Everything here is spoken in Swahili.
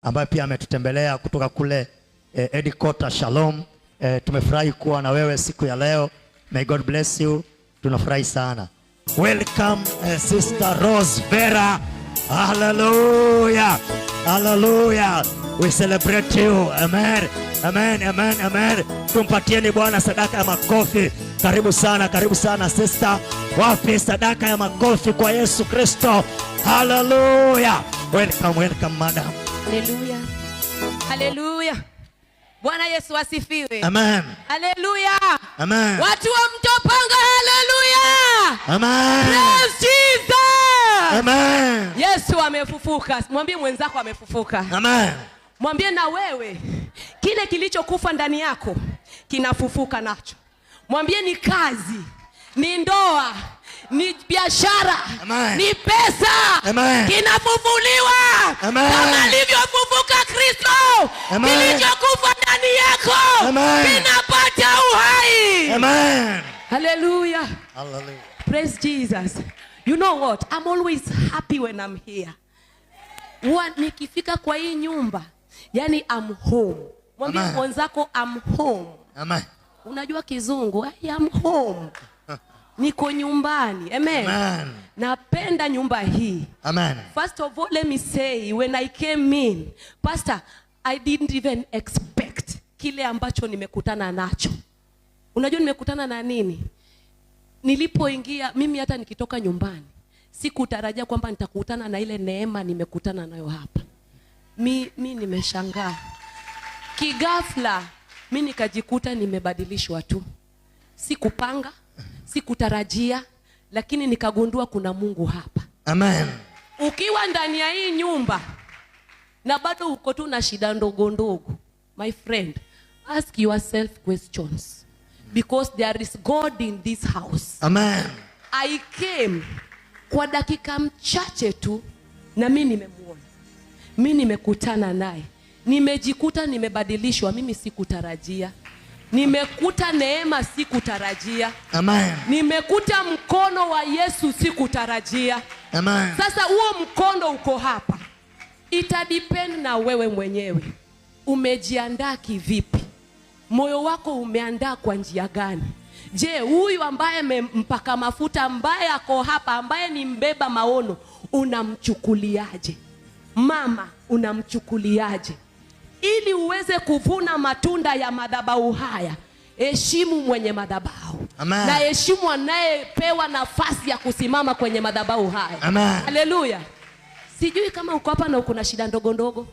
ambaye pia ametutembelea kutoka kule Edikota. Shalom. Tumefurahi kuwa na wewe siku ya leo. May God bless you. Tunafurahi sana. Welcome Sister Rose Vera. Hallelujah. Hallelujah. We celebrate you. Amen. Amen. Amen. Amen. Tumpatieni Bwana sadaka ya makofi. Karibu sana sister. Wapi sadaka ya makofi kwa Yesu Kristo. Hallelujah. Welcome madam. Hallelujah. Hallelujah. Bwana Yesu asifiwe. Amen. Hallelujah. Amen. Watu wa Mtopanga, hallelujah. Amen. Praise Jesus. Amen. Yesu amefufuka. Mwambie mwenzako amefufuka. Amen. Mwambie na wewe kile kilichokufa ndani yako kinafufuka nacho. Mwambie ni kazi, ni ndoa, ni biashara, ni pesa, kinafufuliwa kama alivyofufuka Kristo. Kilichokufa ndani yako kinapata uhai. Amen. Hallelujah. Hallelujah. Praise Jesus. You know what? I'm always happy when I'm here. Nikifika kwa hii nyumba, yani I'm home. Mwambie mwenzako I'm home. Amen. Unajua kizungu, I am home. Niko nyumbani. Amen. Amen. Napenda nyumba hii. Amen. First of all, let me say, when I came in, Pastor, I didn't even expect kile ambacho nimekutana nacho. Unajua nimekutana na nini? Nilipoingia, mimi hata nikitoka nyumbani, sikutarajia kwamba nitakutana na ile neema nimekutana nayo hapa. Mimi nimeshangaa. Kigafla, mimi nikajikuta nimebadilishwa tu. Sikupanga, sikutarajia, lakini nikagundua kuna Mungu hapa. Amen. Ukiwa ndani ya hii nyumba na bado uko tu na shida ndogo ndogo, my friend, ask yourself questions, because there is God in this house. Amen. I came kwa dakika mchache tu na mimi nimemuona. Mimi nimekutana naye. Nimejikuta nimebadilishwa, mimi sikutarajia. Nimekuta neema sikutarajia. Amen. Nimekuta mkono wa Yesu sikutarajia. Amen. Sasa huo mkono uko hapa. Ita depend na wewe mwenyewe. Umejiandaa kivipi? Moyo wako umeandaa kwa njia gani? Je, huyu ambaye mpaka mafuta, ambaye ako hapa, ambaye ni mbeba maono, unamchukuliaje? Mama, unamchukuliaje? Ili uweze kuvuna matunda ya madhabahu haya, heshimu mwenye madhabahu. Na heshimu anayepewa nafasi ya kusimama kwenye madhabahu haya. Amen. Hallelujah. Sijui kama uko hapa na uko na shida ndogo ndogo.